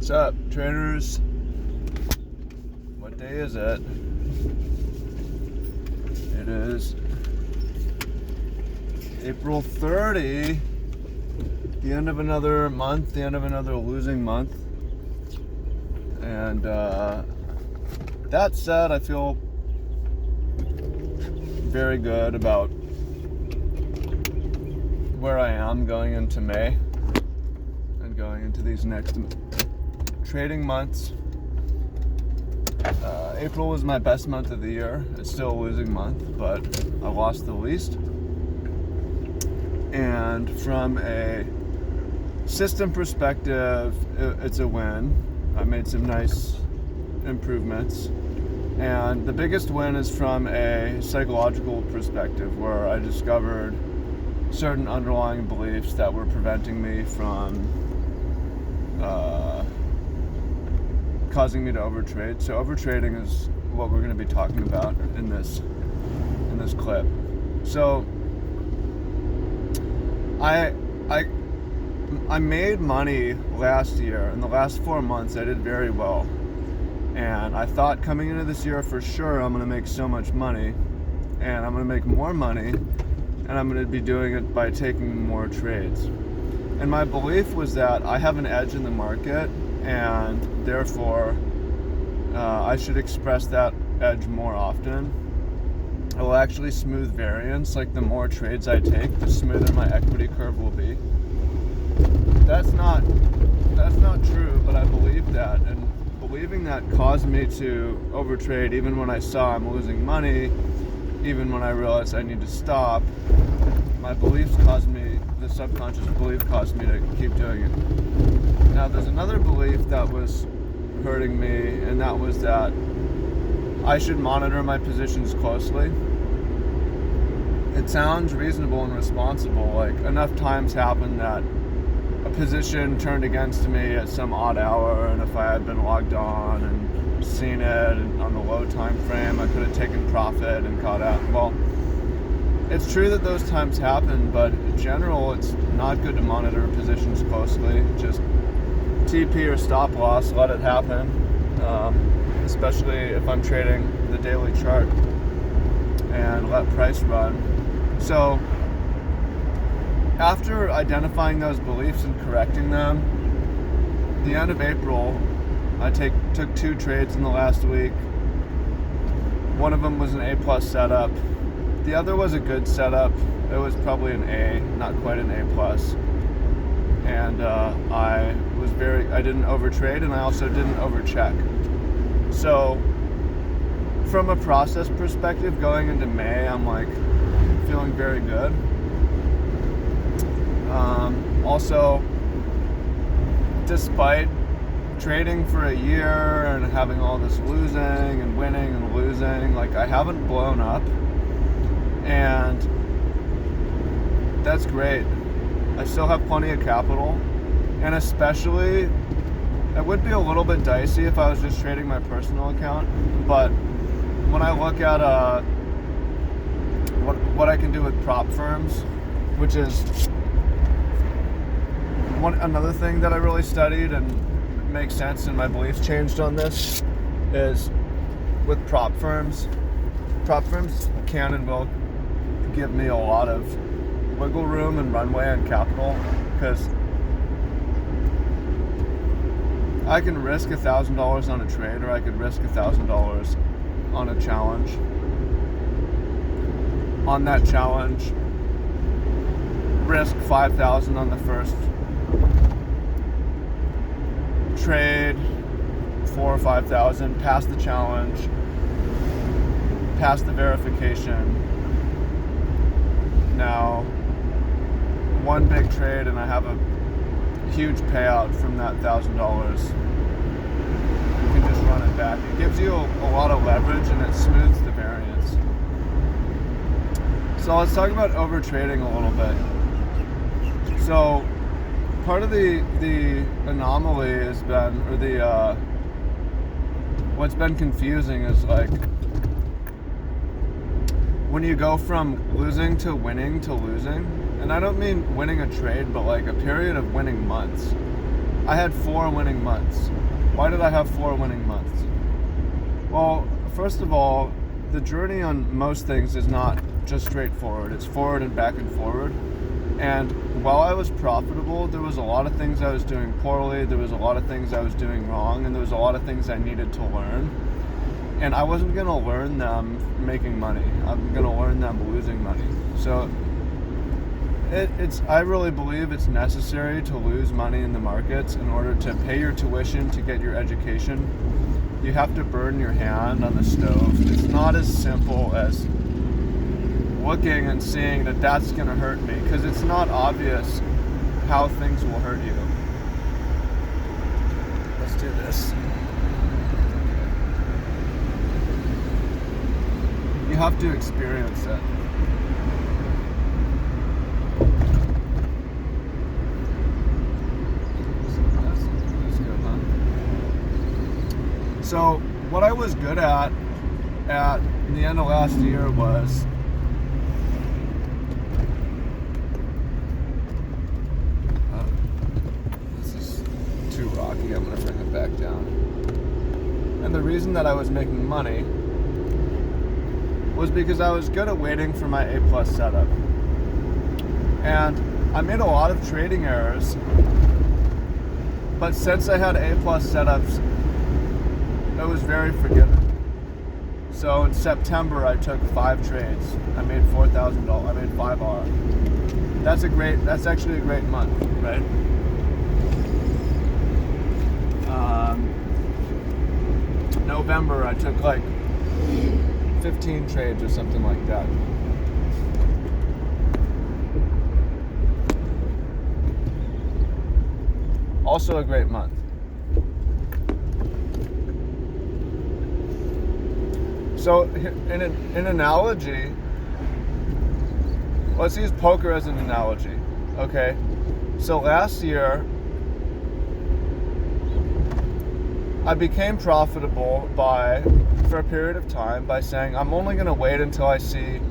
What's up, traders? What day is it? It is April 30, the end of another month, the end of another losing month. And that said, I feel very good about where I am going into May and going into these next trading months. April was my best month of the year. It's still a losing month, but I lost the least. And from a system perspective, it's a win. I made some nice improvements. And the biggest win is from a psychological perspective, where I discovered certain underlying beliefs that were preventing me from causing me to overtrade. So overtrading is what we're going to be talking about in this clip. So I made money last year. In the last 4 months, I did very well. And I thought coming into this year for sure I'm going to make so much money, and I'm going to make more money, and I'm going to be doing it by taking more trades. And my belief was that I have an edge in the market, and therefore I should express that edge more often. I will actually smooth variance. Like, the more trades I take, the smoother my equity curve will be. That's not true, but I believe that, and believing that caused me to overtrade even when I saw I'm losing money, even when I realized I need to stop. My beliefs caused me, the subconscious belief caused me to keep doing it. Now, there's another belief that was hurting me, and that was that I should monitor my positions closely. It sounds reasonable and responsible. Like, enough times happened that a position turned against me at some odd hour, and if I had been logged on and seen it and on the low time frame, I could have taken profit and caught out. Well, it's true that those times happen, but in general, it's not good to monitor positions closely. Just TP or stop loss, let it happen, especially if I'm trading the daily chart, and let price run. So after identifying those beliefs and correcting them, the end of April, I took 2 trades in the last week. One of them was an A+ setup. The other was a good setup. It was probably an A, not quite an A+. And I didn't overtrade, and I also didn't overcheck. So from a process perspective, going into May, I'm like feeling very good. Also, despite trading for a year and having all this losing and winning and losing, like, I haven't blown up, and that's great. I still have plenty of capital, and especially, it would be a little bit dicey if I was just trading my personal account, but when I look at what I can do with prop firms, which is another thing that I really studied and makes sense, and my beliefs changed on this, is with prop firms. Prop firms can and will give me a lot of wiggle room and runway and capital, because I can risk $1,000 on a trade, or I could risk $1,000 on a challenge. On that challenge, risk $5,000 on the first trade, $4,000 or $5,000, pass the challenge, pass the verification. Now, one big trade, and I have a huge payout from that $1,000. You can just run it back. It gives you a lot of leverage, and it smooths the variance. So let's talk about overtrading a little bit. So part of the anomaly has been, or what's been confusing is, like, when you go from losing to winning to losing, and I don't mean winning a trade, but like a period of winning months. I had 4 winning months. Why did I have 4 winning months? Well, first of all, the journey on most things is not just straightforward. It's forward and back and forward. And while I was profitable, there was a lot of things I was doing poorly, there was a lot of things I was doing wrong, and there was a lot of things I needed to learn. And I wasn't going to learn them making money. I'm going to learn them losing money. So I really believe it's necessary to lose money in the markets in order to pay your tuition, to get your education. You have to burn your hand on the stove. It's not as simple as looking and seeing that that's going to hurt me, because it's not obvious how things will hurt you. Let's do this. You have to experience it. That's good, huh? So what I was good at the end of last year was this is too rocky, I'm going to bring it back down. And the reason that I was making money was because I was good at waiting for my A+ setup. And I made a lot of trading errors, but since I had A+ setups, it was very forgiving. So in September, I took 5 trades. I made $4,000. I made 5R. That's actually a great month, right? November, I took like 15 trades or something like that. Also a great month. So in an analogy, let's use poker as an analogy, okay? So last year, I became profitable for a period of time by saying I'm only going to wait until I see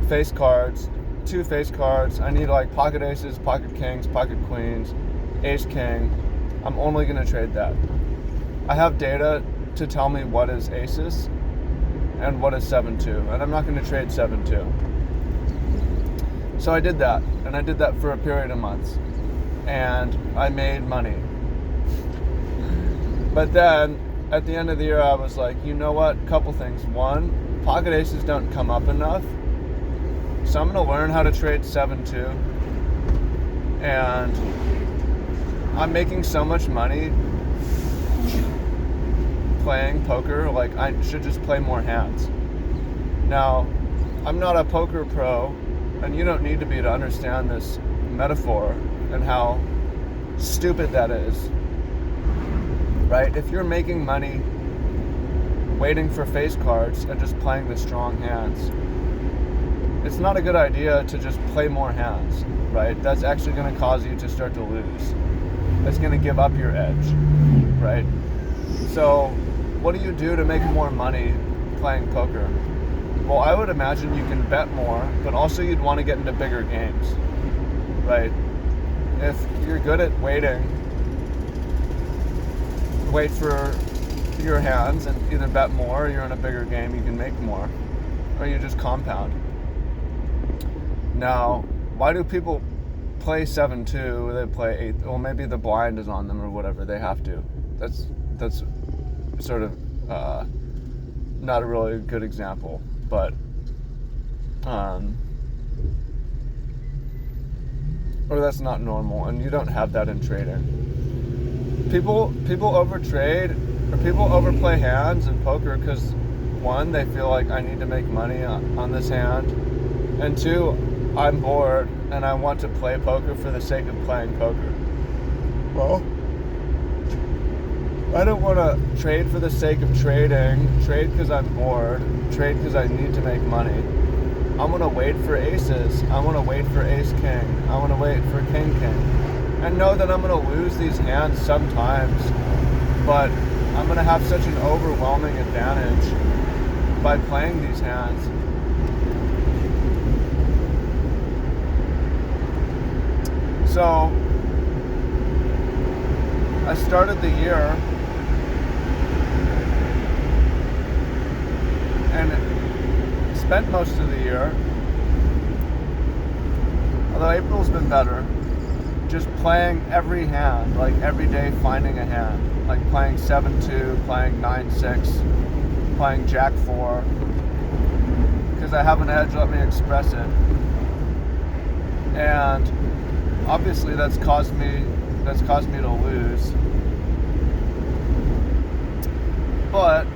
face cards, 2 face cards. I need like pocket aces, pocket kings, pocket queens, ace king. I'm only going to trade that. I have data to tell me what is aces and what is 7-2, and I'm not going to trade 7-2. So I did that, and I did that for a period of months, and I made money. But then at the end of the year, I was like, you know what? Couple things. One, pocket aces don't come up enough, so I'm going to learn how to trade 7-2, and I'm making so much money playing poker, like I should just play more hands. Now, I'm not a poker pro, and you don't need to be to understand this metaphor and how stupid that is, right? If you're making money waiting for face cards and just playing the strong hands, it's not a good idea to just play more hands, right? That's actually going to cause you to start to lose. It's going to give up your edge, right? So what do you do to make more money playing poker? Well, I would imagine you can bet more, but also you'd want to get into bigger games, right? If you're good at waiting, wait for your hands and either bet more, or you're in a bigger game, you can make more, or you just compound. Now, why do people play 7-2? They play 8. Well, maybe the blind is on them or whatever. They have to. That's sort of not a really good example, but or that's not normal, and you don't have that in trading. People overtrade, or people overplay hands in poker because 1, they feel like I need to make money on this hand, and 2, I'm bored and I want to play poker for the sake of playing poker. Well, I don't want to trade for the sake of trading, trade because I'm bored, trade because I need to make money. I'm going to wait for aces. I want to wait for ace king. I want to wait for king king. And know that I'm going to lose these hands sometimes, but I'm going to have such an overwhelming advantage by playing these hands. So I started the year and spent most of the year, although April's been better, just playing every hand, like every day finding a hand, like playing 7-2, playing 9-6, playing Jack-4, because I have an edge, let me express it. And obviously that's caused me to lose. But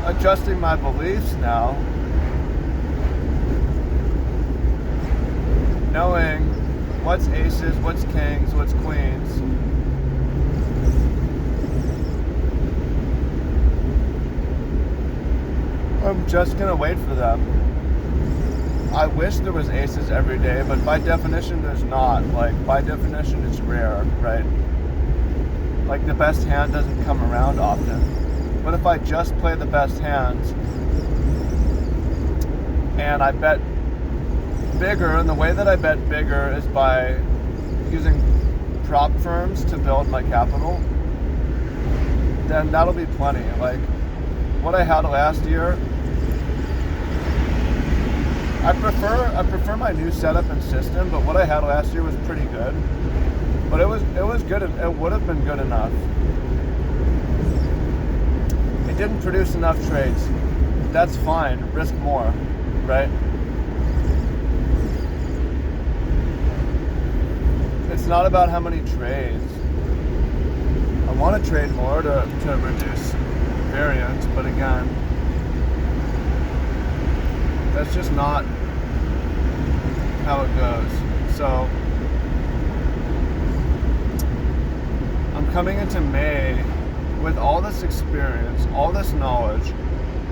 adjusting my beliefs now, knowing what's aces, what's kings, what's queens, I'm just gonna wait for them. I wish there was aces every day, but by definition there's not. Like, by definition it's rare, right? Like, the best hand doesn't come around often. But if I just play the best hands and I bet bigger, and the way that I bet bigger is by using prop firms to build my capital, then that'll be plenty. Like, what I had last year, I prefer my new setup and system, but what I had last year was pretty good. But it was good. It would have been good enough. It didn't produce enough trades. That's fine. Risk more, right? It's not about how many trades. I want to trade more to reduce variance, but again, that's just not how it goes. So I'm coming into May with all this experience, all this knowledge,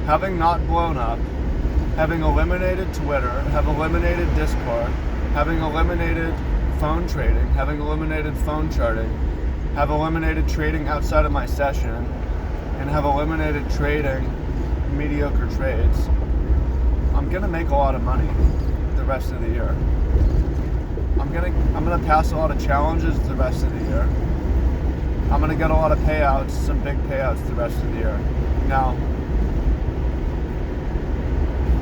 having not blown up, having eliminated Twitter, have eliminated Discord, having eliminated phone trading, having eliminated phone charting, have eliminated trading outside of my session, and have eliminated trading mediocre trades. I'm gonna make a lot of money the rest of the year. I'm gonna pass a lot of challenges the rest of the year. I'm gonna get a lot of payouts, some big payouts the rest of the year. Now,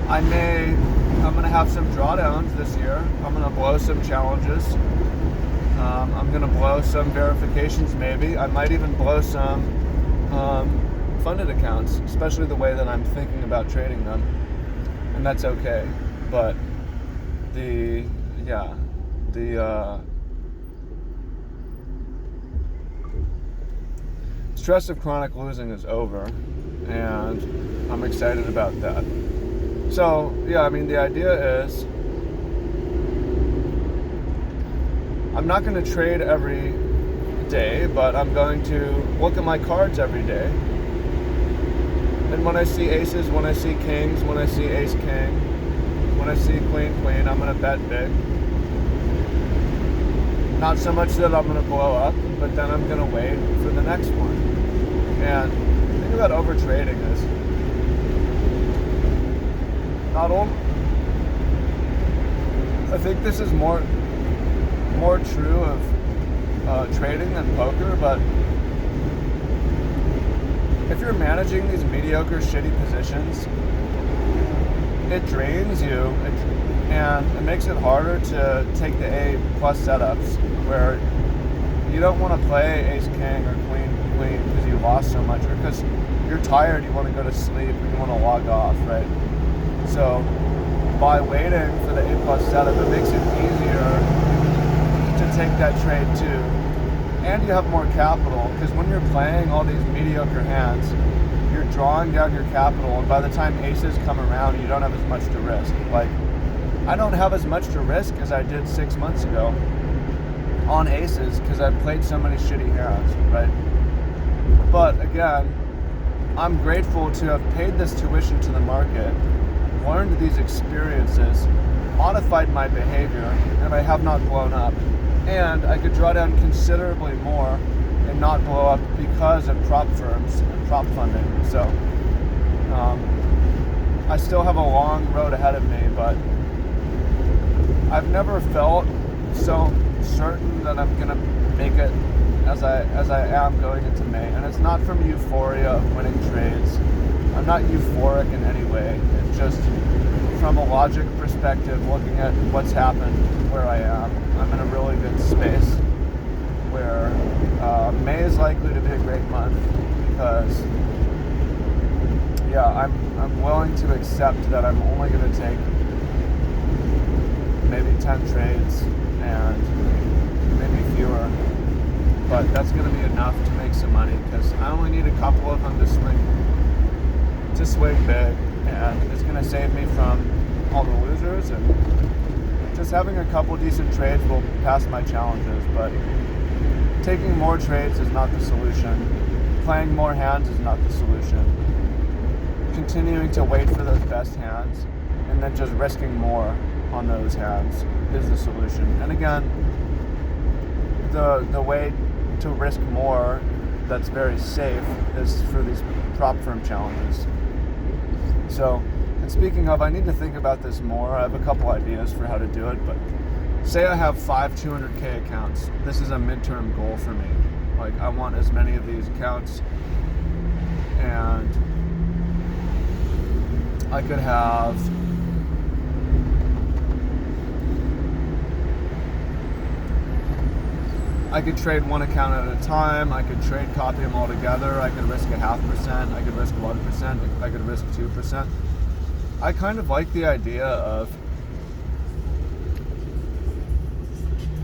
I'm gonna have some drawdowns this year. I'm gonna blow some challenges. I'm gonna blow some verifications maybe. I might even blow some funded accounts, especially the way that I'm thinking about trading them. And that's okay. But the stress of chronic losing is over, and I'm excited about that. So, yeah, I mean, the idea is I'm not going to trade every day, but I'm going to look at my cards every day. And when I see aces, when I see kings, when I see ace-king, when I see queen-queen, I'm going to bet big. Not so much that I'm going to blow up, but then I'm going to wait for the next one. And the thing about overtrading is, I think this is more true of trading than poker, but if you're managing these mediocre, shitty positions, it drains you, and it makes it harder to take the A+ setups where you don't want to play ace-king or queen-queen because you lost so much, or because you're tired, you want to go to sleep, or you want to log off, right? So by waiting for the A+ setup, it makes it easier to take that trade too. And you have more capital, because when you're playing all these mediocre hands, you're drawing down your capital, and by the time aces come around, you don't have as much to risk. Like, I don't have as much to risk as I did 6 months ago on aces, because I've played so many shitty hands, right? But again, I'm grateful to have paid this tuition to the market, learned these experiences, modified my behavior, and I have not blown up. And I could draw down considerably more and not blow up because of prop firms and prop funding. So I still have a long road ahead of me, but I've never felt so certain that I'm gonna make it as I am going into May, and it's not from euphoria of winning trades. I'm not euphoric in any way. It's just from a logic perspective, looking at what's happened, where I am. I'm in a really good space where May is likely to be a great month because, yeah, I'm willing to accept that I'm only going to take maybe 10 trades and maybe fewer, but that's going to be enough to make some money because I only need a couple of them to swing big, and it's going to save me from all the losers, and just having a couple decent trades will pass my challenges. But taking more trades is not the solution. Playing more hands is not the solution. Continuing to wait for those best hands and then just risking more on those hands is the solution. And again, the way to risk more that's very safe is for these prop firm challenges. So, and speaking of, I need to think about this more. I have a couple ideas for how to do it, but say I have 5 200K accounts. This is a midterm goal for me. Like, I want as many of these accounts, and I could have I could trade one account at a time. I could trade copy them all together. I could risk 0.5%. I could risk 1%. I could risk 2%. I kind of like the idea of,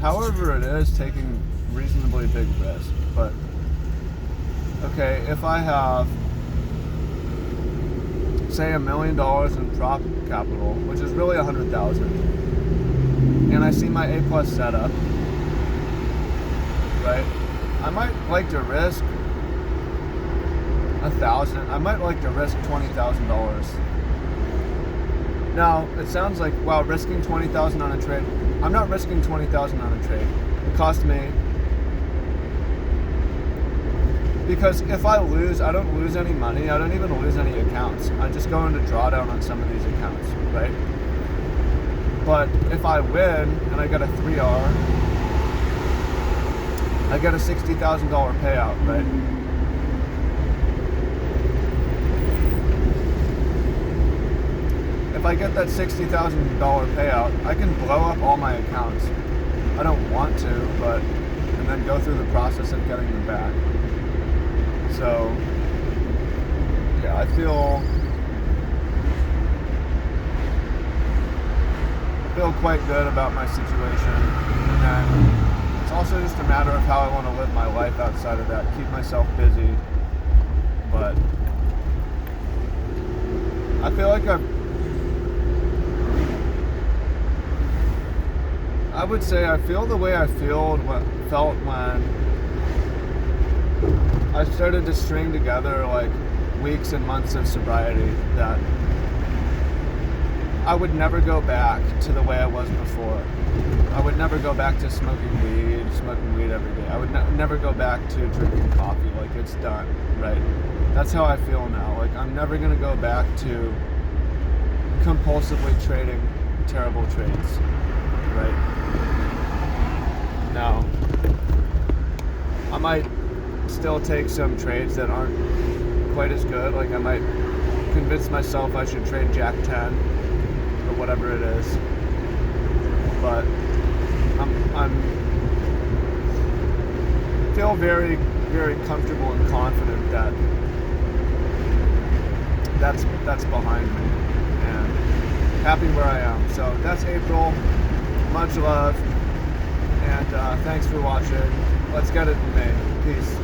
however it is, taking reasonably big risk. But okay, if I have, say, $1 million in prop capital, which is really 100,000, and I see my A+ setup, right? I might like to risk 1,000. I might like to risk $20,000. Now, it sounds like, wow, risking $20,000 on a trade. I'm not risking $20,000 on a trade. It cost me, because if I lose, I don't lose any money. I don't even lose any accounts. I just go into drawdown on some of these accounts, right? But if I win and I get a 3R, I get a $60,000 payout, right? If I get that $60,000 payout, I can blow up all my accounts. I don't want to, and then go through the process of getting them back. So, yeah, I feel quite good about my situation. And then it's also just a matter of how I want to live my life outside of that. Keep myself busy. But I feel like I would say I feel the way I felt when I started to string together like weeks and months of sobriety, that I would never go back to the way I was before. I would never go back to smoking weed every day. I would never go back to drinking coffee. Like, it's done, right? That's how I feel now. Like, I'm never gonna go back to compulsively trading terrible trades, right? Now, I might still take some trades that aren't quite as good. Like, I might convince myself I should trade Jack 10 or whatever it is. But I'm feel very, very comfortable and confident that that's behind me, and happy where I am. So that's April. Much love, and thanks for watching. Let's get it in May. Peace.